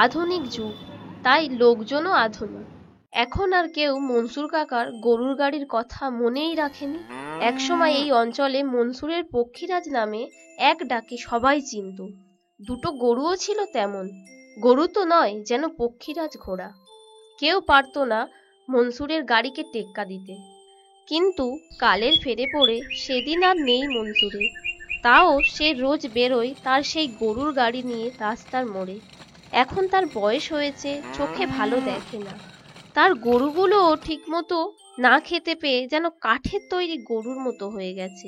আধুনিক যুগ, তাই লোকজনও আধুনিক। এখন আর কেউ মনসুর কাকার গরুর গাড়ির কথা মনেই রাখেনি। একসময় এই অঞ্চলে মনসুরের পক্ষীরাজ নামে এক ডাকে সবাই চিনত। দুটো গরুও ছিল তেমন, গরু তো নয়, যেন পক্ষীরাজ ঘোড়া। কেউ পারত না মনসুরের গাড়িকে টেক্কা দিতে। কিন্তু কালের ফেরে পড়ে সেদিন আর নেই মনসুরে। তাও সে রোজ বেরোয় তার সেই গরুর গাড়ি নিয়ে রাস্তার মোড়ে। এখন তার বয়স হয়েছে, চোখে ভালো দেখে না। তার গরুগুলোও ঠিকমতো না খেতে পেয়ে যেন কাঠের তৈরি গরুর মতো হয়ে গেছে।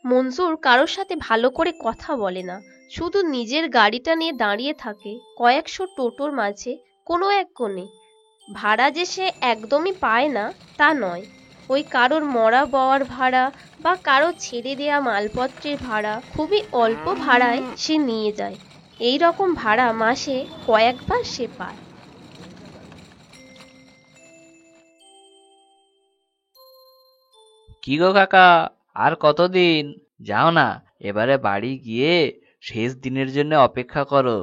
মনসুর কারোর সাথে ভালো করে কথা বলে না, শুধু নিজের গাড়িটা নিয়ে দাঁড়িয়ে থাকে কয়েকশো টোটোর মাঝে কোনো এক কোণে। ভাড়া যে সে একদমই পায় না তা নয়, ওই কারোর মরা বওয়ার ভাড়া বা কারো ছেড়ে দেয়া মালপত্রের ভাড়া খুবই অল্প ভাড়ায় সে নিয়ে যায়। এই রকম ভাড়া মাসে কয়েকবার সে পায়। কি গো কাকা, আর কতদিন? যাও না, এবারে বাড়ি গিয়ে শেষ দিনের জন্য অপেক্ষা করো।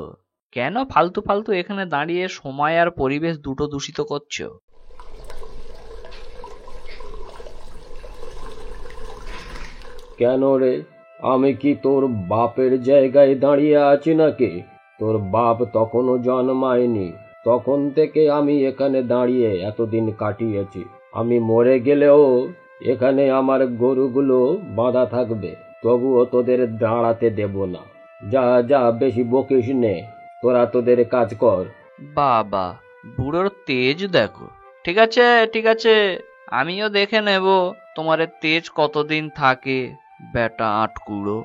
কেন ফালতু ফালতু এখানে দাঁড়িয়ে সময় আর পরিবেশ দুটো দূষিত করছো? কেন রে, আমি কি তোর বাপের জায়গায় দাঁড়িয়ে আছি নাকি? তোর বাপ তখনও জন্মায়নি, তখন থেকে আমি এখানে দাঁড়িয়ে এতদিন কাটিয়েছি। আমি মরে গেলেও এখানে আমার গরুগুলো বাঁধা থাকবে, তবুও তোদের দাঁড়াতে দেব না। যা যা, বেশি বকিস নে, তোরা তোদের কাজ কর। বাবা, বুড়োর তেজ দেখো। ঠিক আছে ঠিক আছে, আমিও দেখে নেব তোমার এ তেজ কতদিন থাকে, বেটা আটকুড়ো।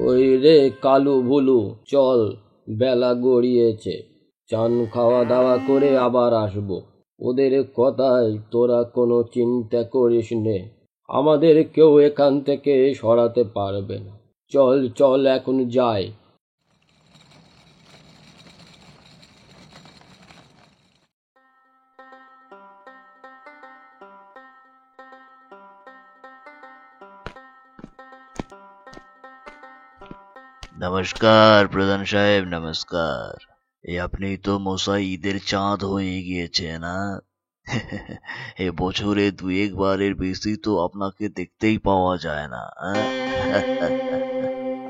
ওই রে কালু ভুলু, চল, বেলা গড়িয়েছে, চান খাওয়া দাওয়া করে আবার আসবো। ওদের কথায় তোরা কোনো চিন্তা করিস নে, আমাদের কেউ এখান থেকে সরাতে পারবে না। চল চল, এখন যাই। নমস্কার প্রধান সাহেব, নমস্কার। এই আপনি তো মশাই ঈদের চাঁদ হয়ে গিয়েছে না? এ বছরে দুই একবারের বেশি তো আপনাকে দেখতেই পাওয়া যায় না।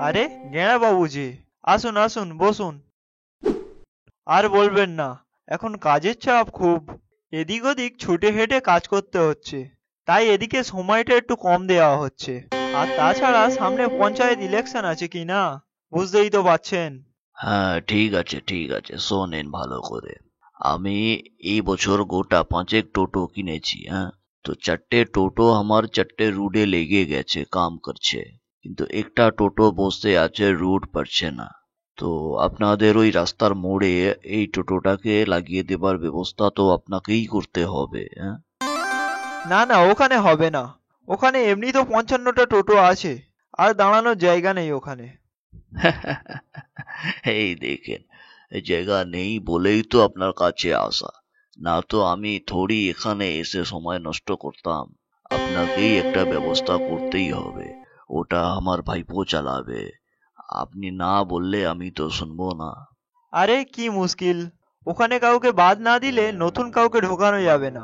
আরে গেঁড়া বাবুজি, আসুন আসুন, বসুন। আর বলবেন না, এখন কাজের চাপ খুব। এদিক ওদিক ছুটে হেঁটে কাজ করতে হচ্ছে, তাই এদিকে সময়টা একটু কম দেওয়া হচ্ছে। আর তাছাড়া সামনে পঞ্চায়েত ইলেকশন আছে কি না, বুঝতেই তো পারছেন। হ্যাঁ, ঠিক আছে ঠিক আছে, শোনেন ভালো করে। আমি এই বছর গোটা 5 টোটো কিনেছি। হ্যাঁ, তো 4টে টোটো আমার 4টে রুটে লেগে গেছে, কাম করছে। কিন্তু একটা টোটো বসে আছে, রুট পাচ্ছে না। তো আপনাদের ওই রাস্তার মোড়ে এই টোটোটাকে লাগিয়ে দেবার ব্যবস্থা তো আপনাকেই করতে হবে। হ্যাঁ, না না, ওখানে হবে না। ওখানে এমনি তো 55টা টোটো আছে, আর দাঁড়ানোর জায়গা নেই ওখানে। এই দেখেন, এই জায়গা নেই বলেই তো আপনার কাছে আসা, না তো আমি থোড়ি এখানে এসে সময় নষ্ট করতাম। আপনাকেই একটা ব্যবস্থা করতেই হবে, ওটা আমার ভাইপো চালাবে। আপনি না বললে আমি তো শুনবো না। আরে কি মুশকিল, ওখানে কাউকে বাদ না দিলে নতুন কাউকে ঢোকানো যাবে না,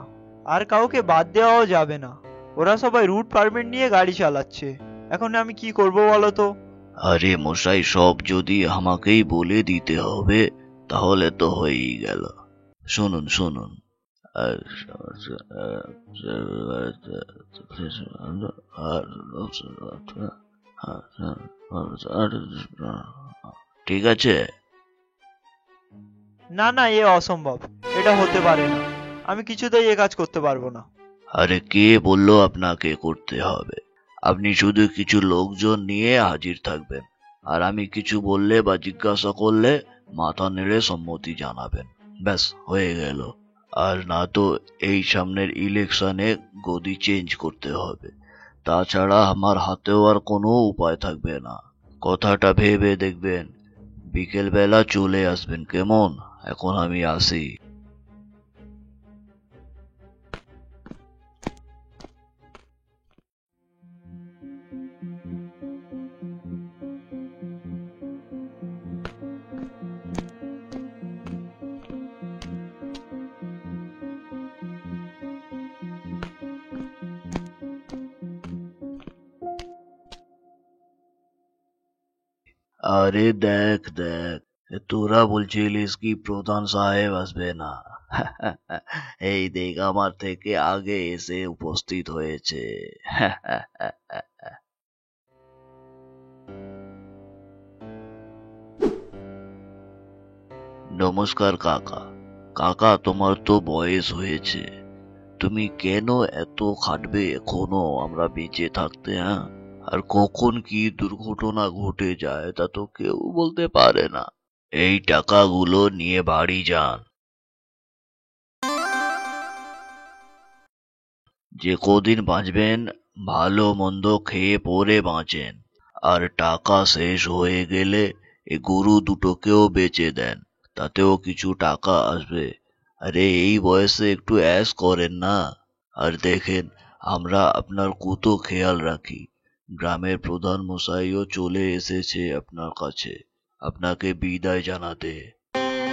আর কাউকে বাদ দেওয়াও যাবে না। ওরা সবাই রুট পারমিট নিয়ে গাড়ি চালাচ্ছে। এখন আমি কি করব বলো তো? আরে মশাই, সব যদি আমাকেই বলে দিতে হবে তাহলে তো হয়েই গেল। শুনুন শুনুন, আর ঠিক আছে। না না, এ অসম্ভব, এটা হতে পারে না। আমি কিছুতেই এ কাজ করতে পারবো না। আরে কে বললো আপনাকে করতে হবে? আপনি শুধু কিছু লোকজন নিয়ে হাজির থাকবেন, আর আমি কিছু বললে বা জিজ্ঞাসা করলে মাথা নেড়ে সম্মতি জানাবেন, ব্যাস হয়ে গেল। আর না তো এই সামনের ইলেকশনে গদি চেঞ্জ করতে হবে, তাছাড়া আমার হাতেও আর কোনো উপায় থাকবে না। কথাটা ভেবে দেখবেন, বিকেল বেলা চলে আসবেন কেমন? এখন আমি আসি। আরে দেখ দেখ, তোরা বলছিলিস কি প্রধান সাহেব আসবে না? এই দেখ আমার থেকে আগে এসে উপস্থিত হয়েছে। নমস্কার কাকা। কাকা, তোমার তো বয়স হয়েছে, তুমি কেন এত খাটবে এখনো আমরা বেঁচে থাকতে? হ্যাঁ, আর কখন কি দুর্ঘটনা ঘটে যায় তা তো কেউ বলতে পারে না। এই টাকাগুলো নিয়ে বাড়ি যান, যে কদিন বাঁচবেন ভালো মন্দ খেয়ে পরে বাঁচেন, আর টাকা শেষ হয়ে গেলে এই গরু দুটোকেও বেচে দেন, তাতেও কিছু টাকা আসবে। আরে এই বয়সে একটু অ্যাশ করেন না। আর দেখেন, আমরা আপনার কত খেয়াল রাখি। গ্রামের প্রধান মশাইও চলে এসেছে আপনার কাছে আপনাকে বিদায় জানাতে।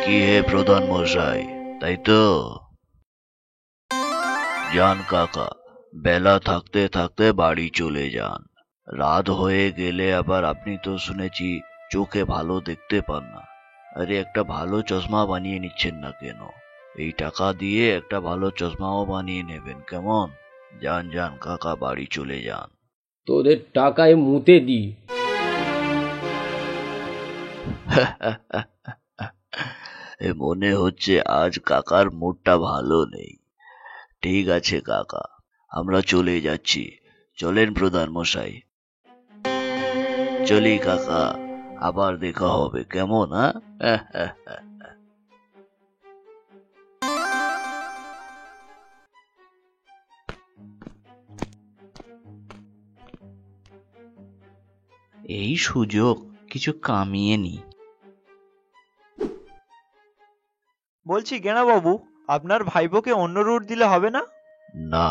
কি হে প্রধান মশাই, তাই তো? যান কাকা, বেলা থাকতে থাকতে বাড়ি চলে যান। রাত হয়ে গেলে আবার আপনি তো শুনেছি চোখে ভালো দেখতে পান না। আরে একটা ভালো চশমা বানিয়ে নিচ্ছেন না কেন? এই টাকা দিয়ে একটা ভালো চশমাও বানিয়ে নেবেন, কেমন? যান যান কাকা, বাড়ি চলে যান। তোদের টাকায় মুতে দি। মনে হচ্ছে আজ কাকার মুডটা ভালো নেই। ঠিক আছে কাকা, আমরা চলে যাচ্ছি। চলেন প্রধান মশাই। চলি কাকা, আবার দেখা হবে, কেমন? হ্যাঁ। এই সুযোগ কিছু কামিয়ে নি। বলছি গেনা বাবু, আপনার ভাইপোকে অন্য রুট দিলে হবে না? না,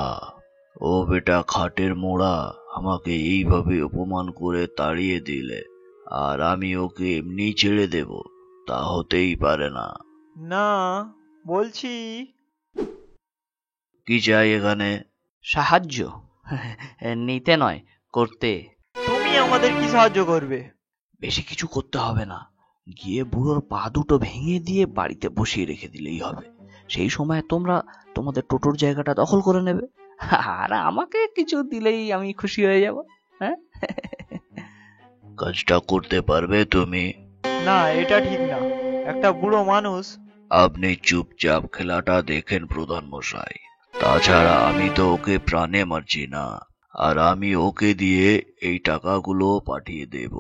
ও বেটা খাটের মোড়া আমাকে এইভাবে অপমান করে তাড়িয়ে দিলে আর আমি ওকে এমনি ছেড়ে দেব, তা হতেই পারে না। না, বলছি কি চাই এখানে? সাহায্য নিতে নয়, করতে। তুমি আমাদের কি সাহায্য করবে? বেশি কিছু করতে হবে না, গিয়ে বুড়োর পা দুটো ভেঙে দিয়ে বাড়িতে বসিয়ে রেখে দিলেই হবে। সেই সময় তোমরা তোমাদের টোটোর জায়গাটা দখল করে নেবে, আর আমাকে কিছু দিলেই আমি খুশি হয়ে যাব। হ্যাঁ, কাজটা করতে পারবে তুমি? না, এটা ঠিক না। একটা বুড়ো মানুষ। আপনি চুপচাপ খেলাটা দেখেন প্রধান মশাই। তাছাড়া আমি তো ওকে প্রাণে মারছি না, আর আমি ওকে দিয়ে এই টাকাগুলো পাঠিয়ে দেব,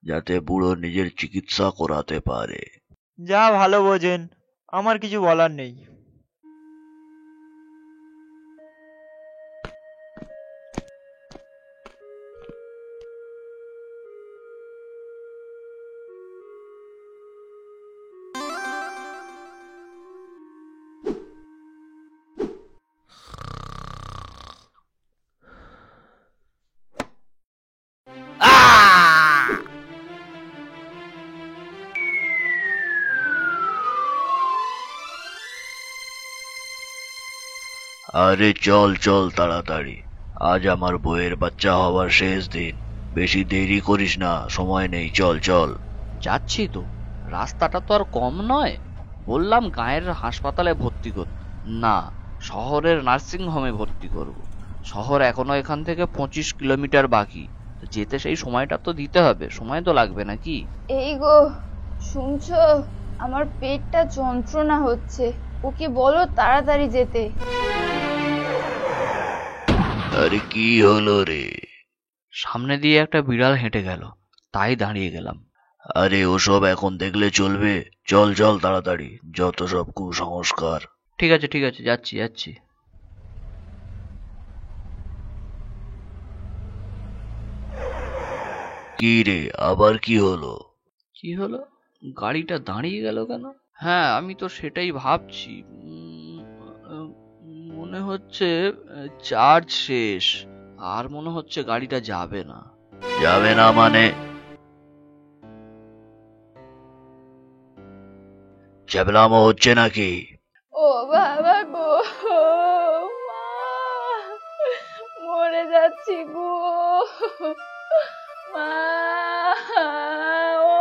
যাতে বুড়ো নিজের চিকিৎসা করাতে পারে। যা ভালো বোঝেন, আমার কিছু বলার নেই। আরে চল চল তাড়াতাড়ি, আজ আমার বউয়ের বাচ্চা হওয়ার শেষ দিন। বেশি দেরি করিস না, সময় নেই, চল চল। যাচ্ছি তো, রাস্তাটা তো আর কম নয়। বললাম গায়ের হাসপাতালে ভর্তি কর, না শহরের নার্সিং হোমে ভর্তি করব। শহর এখনো এখান থেকে 25 কিলোমিটার বাকি, যেতে সেই সময়টা তো দিতে হবে, সময় তো লাগবে নাকি? এই গো, শুনছো? আমার পেটটা যন্ত্রণা হচ্ছে, ওকে বলো তাড়াতাড়ি যেতে। আরে কি হলো রে? সামনে দিয়ে একটা বিড়াল হেঁটে গেল, তাই দাঁড়িয়ে গেলাম। আরে ওসব এখন দেখলে চলবে? চল চল তাড়াতাড়ি, যত সব কুসংস্কার। ঠিক আছে ঠিক আছে, যাচ্ছি যাচ্ছি। কি রে, আবার কি হলো? কি হলো? গাড়িটা দাঁড়িয়ে গেল কেন? হ্যাঁ, আমি তো সেটাই ভাবছি। আহ, মনে হচ্ছে চার্জ শেষ, আর মনে হচ্ছে গাড়িটা যাবে না। যাবে না মানে? চ্যাবলামো হচ্ছে নাকি? ও বাবা গো, মা, মরে যাচ্ছি গো, মা, ও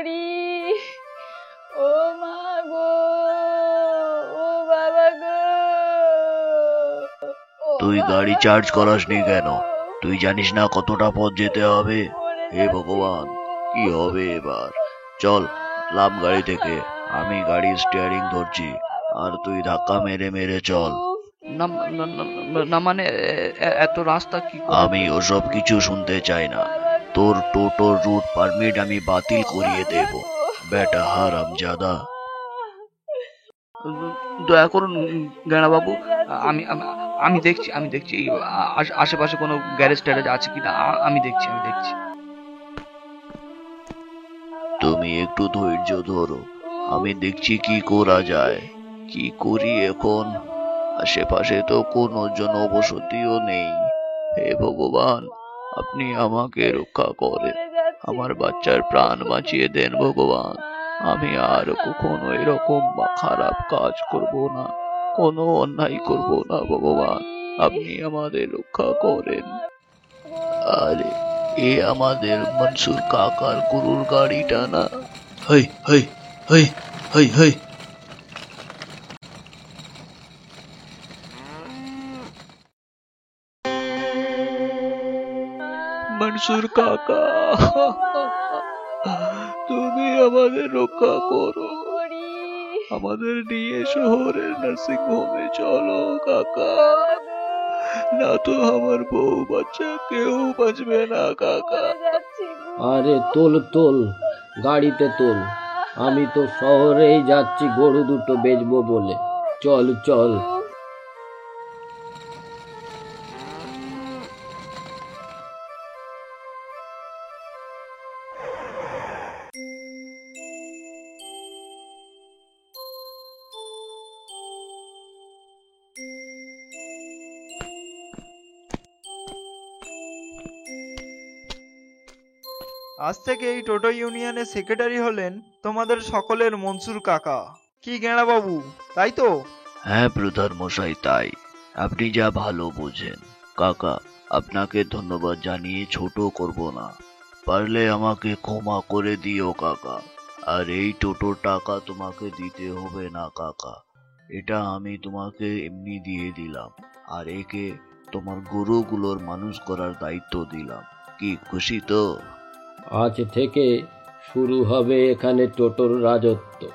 করি। ও মা গো, ও বাবা গো, ও তুই গাড়ি বাবা চার্জ গো, করাসনি কেন? তুই জানিস না কতটা পথ যেতে হবে? মরে হে যাচ্ছি ভগবান, গো। কি হবে এবার? চল, নাম গাড়ি থেকে। আমি গাড়ির স্টিয়ারিং ধরছি, আর তুই ধাক্কা মেরে মেরে চল। উফ, কি না করি? না না না- না, মানে এত রাস্তা কি করে? আমি ওসব কিছু শুনতে চাই না। বাবা তোর গো, টোটোর রুট পারমিট আমি বাতিল ও করিয়ে বাবা দেব, গো। বেটা হারামজাদা। দয়া করুন গেঁড়াবাবু, মরে যাচ্ছি আমি আমি গো। আমি দেখছি এই আশেপাশে কোনো গ্যারেজ ট্যারেজ আছে কিনা। আমি দেখছি। তুমি একটু ধৈর্য ধরো, আমি দেখছি কি করা যায়। কি করি এখন? আশেপাশে তো কোনো জনবসতিও নেই। হে ভগবান, আপনি আমাকে রক্ষা করেন। মরে যাচ্ছি আমার গো। বাচ্চার প্রাণ বাঁচিয়ে দেন ভগবান। আমি আর কখনো এরকম খারাপ কাজ করব না, কোনো অন্যায় করব না ভগবান। আপনি আমাদের রক্ষা করেন। আরে, এ আমাদের মনসুর কাকার গরুর গাড়িটা না? হই হই হই হই হই। মনসুর কাকা, তুমি আমাদের রক্ষা করো। করি। আমাদের নিয়ে শহরের নার্সিং হোমে চলো কাকা, না তো আমার বউ বাচ্চা কেউ বাঁচবে না কাকা। মরে যাচ্ছি গো। আরে তোল তোল, গাড়িতে তোল। আমি তো শহরেই যাচ্ছি গরু দুটো বেচবো বলে। চল চল। আজ থেকে এই টোটো ইউনিয়নের সেক্রেটারি হলেন তোমাদের সকলের মনসুর কাকা। কি গেঁড়া বাবু, তাই তো? হ্যাঁ প্রধান মশাই, তাই। আপনি যা ভালো বোঝেন। কাকা, আপনাকে ধন্যবাদ জানিয়ে ছোট করব না। পারলে আমাকে ক্ষমা করে দিও কাকা। আর এই টোটোর টাকা তোমাকে দিতে হবে না কাকা, এটা আমি তোমাকে এমনি দিয়ে দিলাম। আর একে তোমার গরুগুলোর মানুষ করার দায়িত্ব দিলাম। কি খুশি তো? আজ থেকে শুরু হবে এখানে টোটোর রাজত্ব।